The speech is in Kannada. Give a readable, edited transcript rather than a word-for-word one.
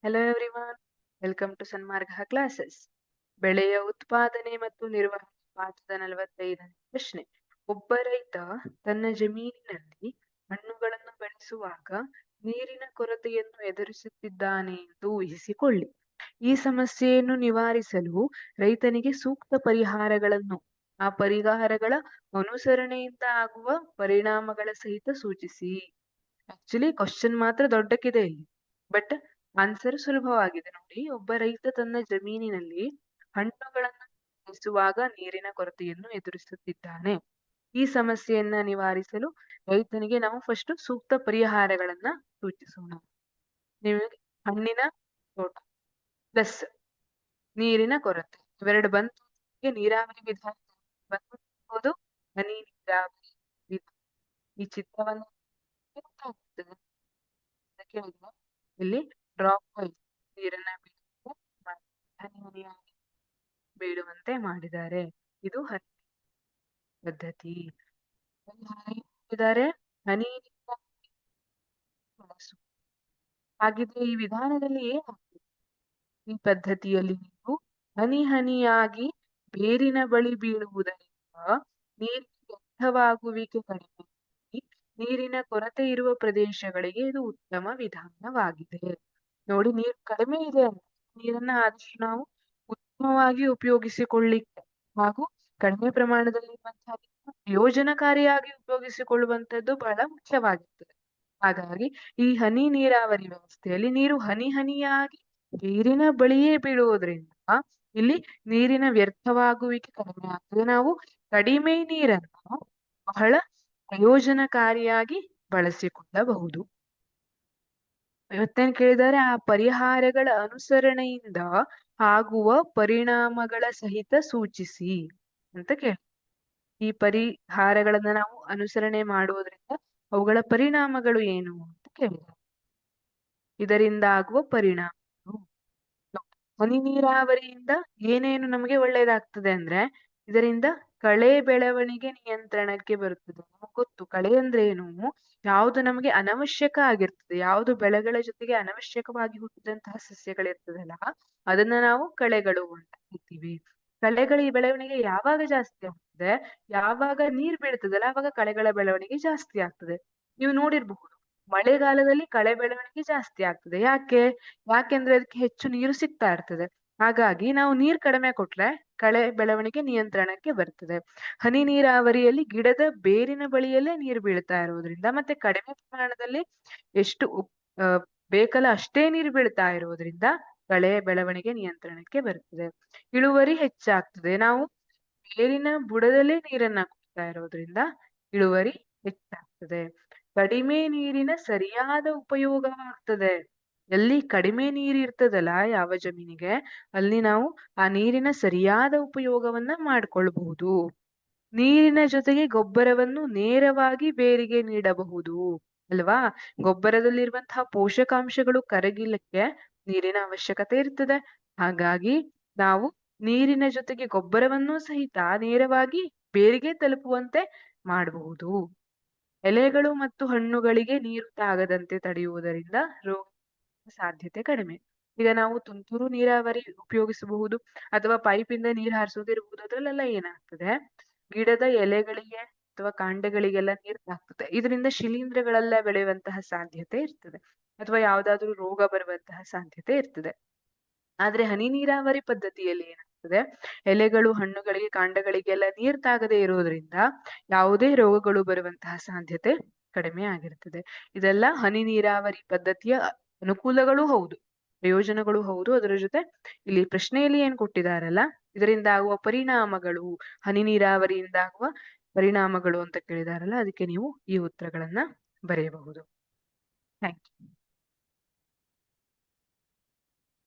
Hello everyone, welcome to Sanmarga classes. ಬೆಳೆಯ ಉತ್ಪಾದನೆ ಮತ್ತು ನಿರ್ವಹಣೆ ಪಾಠದ 45ನೇ ಪ್ರಶ್ನೆ. ಒಬ್ಬ ರೈತ ತನ್ನ ಜಮೀನಿನಲ್ಲಿ ಹಣ್ಣುಗಳನ್ನು ಬೆಳೆಸುವಾಗ ನೀರಿನ ಕೊರತೆಯನ್ನು ಎದುರಿಸುತ್ತಿದ್ದಾನೆ ಎಂದು ಊಹಿಸಿಕೊಳ್ಳಿ. ಈ ಸಮಸ್ಯೆಯನ್ನು ನಿವಾರಿಸಲು ರೈತನಿಗೆ ಸೂಕ್ತ ಪರಿಹಾರಗಳನ್ನು, ಆ ಪರಿಹಾರಗಳ ಅನುಸರಣೆಯಿಂದ ಆಗುವ ಪರಿಣಾಮಗಳ ಸಹಿತ ಸೂಚಿಸಿ. ಆಕ್ಚುಲಿ ಕ್ವಶನ್ ಮಾತ್ರ ದೊಡ್ಡಕ್ಕಿದೆ ಇಲ್ಲಿ, ಬಟ್ ಆನ್ಸರ್ ಸುಲಭವಾಗಿದೆ ನೋಡಿ. ಒಬ್ಬ ರೈತ ತನ್ನ ಜಮೀನಿನಲ್ಲಿ ಹಣ್ಣುಗಳನ್ನು ಬೆಳೆಸುವಾಗ ನೀರಿನ ಕೊರತೆಯನ್ನು ಎದುರಿಸುತ್ತಿದ್ದಾನೆ. ಈ ಸಮಸ್ಯೆಯನ್ನ ನಿವಾರಿಸಲು ರೈತನಿಗೆ ನಾವು ಫಸ್ಟ್ ಸೂಕ್ತ ಪರಿಹಾರಗಳನ್ನ ಸೂಚಿಸೋಣ. ನಿಮಗೆ ಹಣ್ಣಿನ ತೋಟ ಪ್ಲಸ್ ನೀರಿನ ಕೊರತೆ ಇವೆರಡು ಬಂತು. ನೀರಾವರಿ ವಿಧಾನ ಬಂದು ಹನಿ ನೀರಾವರಿ ವಿಧಾನ. ಈ ಚಿತ್ರವನ್ನು ಗೊತ್ತಾಗ್ತದೆ. ಇಲ್ಲಿ ಡ್ರಾಪ್ ನೀರನ್ನ ಹನಿ ಹನಿಯಾಗಿ ಬೀಳುವಂತೆ ಮಾಡಿದ್ದಾರೆ. ಇದು ಹನಿ ಪದ್ಧತಿ. ಹನಿ ಹಾಗಿದ್ರೆ ಈ ವಿಧಾನದಲ್ಲಿ ಏನಾಗ್ತದೆ? ಈ ಪದ್ಧತಿಯಲ್ಲಿ ನೀವು ಹನಿ ಹನಿಯಾಗಿ ಬೇರಿನ ಬಳಿ ಬೀಳುವುದರಿಂದ ನೀರಿನ ವ್ಯರ್ಥವಾಗುವಿಕೆ ಕಡಿಮೆ, ನೀರಿನ ಕೊರತೆ ಇರುವ ಪ್ರದೇಶಗಳಿಗೆ ಇದು ಉತ್ತಮ ವಿಧಾನವಾಗಿದೆ. ನೋಡಿ, ನೀರು ಕಡಿಮೆ ಇದೆ ಅಂತ ನೀರನ್ನ ಆದಷ್ಟು ನಾವು ಉತ್ತಮವಾಗಿ ಉಪಯೋಗಿಸಿಕೊಳ್ಳಿಕ್ಕೆ ಹಾಗೂ ಕಡಿಮೆ ಪ್ರಮಾಣದಲ್ಲಿ ಪ್ರಯೋಜನಕಾರಿಯಾಗಿ ಉಪಯೋಗಿಸಿಕೊಳ್ಳುವಂತದ್ದು ಬಹಳ ಮುಖ್ಯವಾಗಿರ್ತದೆ. ಹಾಗಾಗಿ ಈ ಹನಿ ನೀರಾವರಿ ವ್ಯವಸ್ಥೆಯಲ್ಲಿ ನೀರು ಹನಿ ಹನಿಯಾಗಿ ನೀರಿನ ಬಳಿಯೇ ಬೀಳುವುದರಿಂದ ಇಲ್ಲಿ ನೀರಿನ ವ್ಯರ್ಥವಾಗುವಿಕೆ ಕಡಿಮೆ ಆಗ್ತದೆ. ನಾವು ಕಡಿಮೆ ನೀರನ್ನು ಬಹಳ ಪ್ರಯೋಜನಕಾರಿಯಾಗಿ ಬಳಸಿಕೊಳ್ಳಬಹುದು. ಇವತ್ತೇನ್ ಕೇಳಿದರೆ ಆ ಪರಿಹಾರಗಳ ಅನುಸರಣೆಯಿಂದ ಆಗುವ ಪರಿಣಾಮಗಳ ಸಹಿತ ಸೂಚಿಸಿ ಅಂತ ಕೇಳಿ. ಈ ಪರಿಹಾರಗಳನ್ನ ನಾವು ಅನುಸರಣೆ ಮಾಡುವುದರಿಂದ ಅವುಗಳ ಪರಿಣಾಮಗಳು ಏನು ಅಂತ ಕೇಳಿದ್ದಾರೆ. ಇದರಿಂದ ಆಗುವ ಪರಿಣಾಮಗಳು, ಹನಿ ನೀರಾವರಿಯಿಂದ ಏನೇನು ನಮಗೆ ಒಳ್ಳೇದಾಗ್ತದೆ ಅಂದ್ರೆ, ಇದರಿಂದ ಕಳೆ ಬೆಳವಣಿಗೆ ನಿಯಂತ್ರಣಕ್ಕೆ ಬರುತ್ತದೆ. ನಮಗೆ ಗೊತ್ತು ಕಳೆ ಅಂದ್ರೆ ಏನು, ಯಾವುದು ನಮಗೆ ಅನವಶ್ಯಕ ಆಗಿರ್ತದೆ, ಯಾವುದು ಬೆಳೆಗಳ ಜೊತೆಗೆ ಅನವಶ್ಯಕವಾಗಿ ಹುಟ್ಟಿದಂತಹ ಸಸ್ಯಗಳಿರ್ತದಲ್ಲ, ಅದನ್ನ ನಾವು ಕಳೆಗಳು ಅಂತ ಹೇಳ್ತೀವಿ. ಕಳೆಗಳ ಈ ಬೆಳವಣಿಗೆ ಯಾವಾಗ ಜಾಸ್ತಿ ಆಗ್ತದೆ, ಯಾವಾಗ ನೀರ್ ಬೀಳ್ತದಲ್ಲ ಆವಾಗ ಕಳೆಗಳ ಬೆಳವಣಿಗೆ ಜಾಸ್ತಿ ಆಗ್ತದೆ. ನೀವು ನೋಡಿರ್ಬಹುದು, ಮಳೆಗಾಲದಲ್ಲಿ ಕಳೆ ಬೆಳವಣಿಗೆ ಜಾಸ್ತಿ ಆಗ್ತದೆ. ಯಾಕೆಂದ್ರೆ ಅದಕ್ಕೆ ಹೆಚ್ಚು ನೀರು ಸಿಗ್ತಾ ಇರ್ತದೆ. ಹಾಗಾಗಿ ನಾವು ನೀರ್ ಕಡಿಮೆ ಕೊಟ್ರೆ ಕಳೆ ಬೆಳವಣಿಗೆ ನಿಯಂತ್ರಣಕ್ಕೆ ಬರ್ತದೆ. ಹನಿ ನೀರಾವರಿಯಲ್ಲಿ ಗಿಡದ ಬೇರಿನ ಬಳಿಯಲ್ಲೇ ನೀರು ಬೀಳ್ತಾ ಇರೋದ್ರಿಂದ ಮತ್ತೆ ಕಡಿಮೆ ಪ್ರಮಾಣದಲ್ಲಿ ಎಷ್ಟು ಬೇಕಲ್ಲ ಅಷ್ಟೇ ನೀರು ಬೀಳ್ತಾ ಇರೋದ್ರಿಂದ ಕಳೆ ಬೆಳವಣಿಗೆ ನಿಯಂತ್ರಣಕ್ಕೆ ಬರ್ತದೆ. ಇಳುವರಿ ಹೆಚ್ಚಾಗ್ತದೆ. ನಾವು ಬೇರಿನ ಬುಡದಲ್ಲೇ ನೀರನ್ನ ಕೊಡ್ತಾ ಇರೋದ್ರಿಂದ ಇಳುವರಿ ಹೆಚ್ಚಾಗ್ತದೆ. ಕಡಿಮೆ ನೀರಿನ ಸರಿಯಾದ ಉಪಯೋಗವಾಗ್ತದೆ. ಎಲ್ಲಿ ಕಡಿಮೆ ನೀರು ಇರ್ತದಲ್ಲ ಯಾವ ಜಮೀನಿಗೆ, ಅಲ್ಲಿ ನಾವು ಆ ನೀರಿನ ಸರಿಯಾದ ಉಪಯೋಗವನ್ನ ಮಾಡ್ಕೊಳ್ಬಹುದು. ನೀರಿನ ಜೊತೆಗೆ ಗೊಬ್ಬರವನ್ನು ನೇರವಾಗಿ ಬೇರಿಗೆ ನೀಡಬಹುದು ಅಲ್ವಾ. ಗೊಬ್ಬರದಲ್ಲಿರುವಂತಹ ಪೋಷಕಾಂಶಗಳು ಕರಗಿಲಿಕ್ಕೆ ನೀರಿನ ಅವಶ್ಯಕತೆ ಇರ್ತದೆ. ಹಾಗಾಗಿ ನಾವು ನೀರಿನ ಜೊತೆಗೆ ಗೊಬ್ಬರವನ್ನು ಸಹಿತ ನೇರವಾಗಿ ಬೇರಿಗೆ ತಲುಪುವಂತೆ ಮಾಡಬಹುದು. ಎಲೆಗಳು ಮತ್ತು ಹಣ್ಣುಗಳಿಗೆ ನೀರು ತಾಗದಂತೆ ತಡೆಯುವುದರಿಂದ ರೋಗ ಸಾಧ್ಯತೆ ಕಡಿಮೆ. ಈಗ ನಾವು ತುಂತುರು ನೀರಾವರಿ ಉಪಯೋಗಿಸಬಹುದು ಅಥವಾ ಪೈಪಿಂದ ನೀರು ಹಾರಿಸೋದಿರಬಹುದು. ಅದ್ರಲ್ಲೆಲ್ಲ ಏನಾಗ್ತದೆ, ಗಿಡದ ಎಲೆಗಳಿಗೆ ಅಥವಾ ಕಾಂಡಗಳಿಗೆಲ್ಲ ನೀರು ತಾಗ್ತದೆ. ಇದರಿಂದ ಶಿಲೀಂಧ್ರಗಳೆಲ್ಲ ಬೆಳೆಯುವಂತಹ ಸಾಧ್ಯತೆ ಇರ್ತದೆ ಅಥವಾ ಯಾವ್ದಾದ್ರು ರೋಗ ಬರುವಂತಹ ಸಾಧ್ಯತೆ ಇರ್ತದೆ. ಆದ್ರೆ ಹನಿ ನೀರಾವರಿ ಪದ್ಧತಿಯಲ್ಲಿ ಏನಾಗ್ತದೆ, ಎಲೆಗಳು ಹಣ್ಣುಗಳಿಗೆ ಕಾಂಡಗಳಿಗೆಲ್ಲ ನೀರ್ ತಾಗದೆ ಇರೋದ್ರಿಂದ ಯಾವುದೇ ರೋಗಗಳು ಬರುವಂತಹ ಸಾಧ್ಯತೆ ಕಡಿಮೆ ಆಗಿರ್ತದೆ. ಇದೆಲ್ಲ ಹನಿ ನೀರಾವರಿ ಪದ್ಧತಿಯ ಅನುಕೂಲಗಳು ಹೌದು, ಪ್ರಯೋಜನಗಳು ಹೌದು. ಅದರ ಜೊತೆ ಇಲ್ಲಿ ಪ್ರಶ್ನೆಯಲ್ಲಿ ಏನ್ ಕೊಟ್ಟಿದಾರಲ್ಲ, ಇದರಿಂದ ಆಗುವ ಪರಿಣಾಮಗಳು, ಹನಿ ನೀರಾವರಿಯಿಂದ ಆಗುವ ಪರಿಣಾಮಗಳು ಅಂತ ಕೇಳಿದಾರಲ್ಲ, ಅದಕ್ಕೆ ನೀವು ಈ ಉತ್ತರಗಳನ್ನ ಬರೆಯಬಹುದು. Thank you.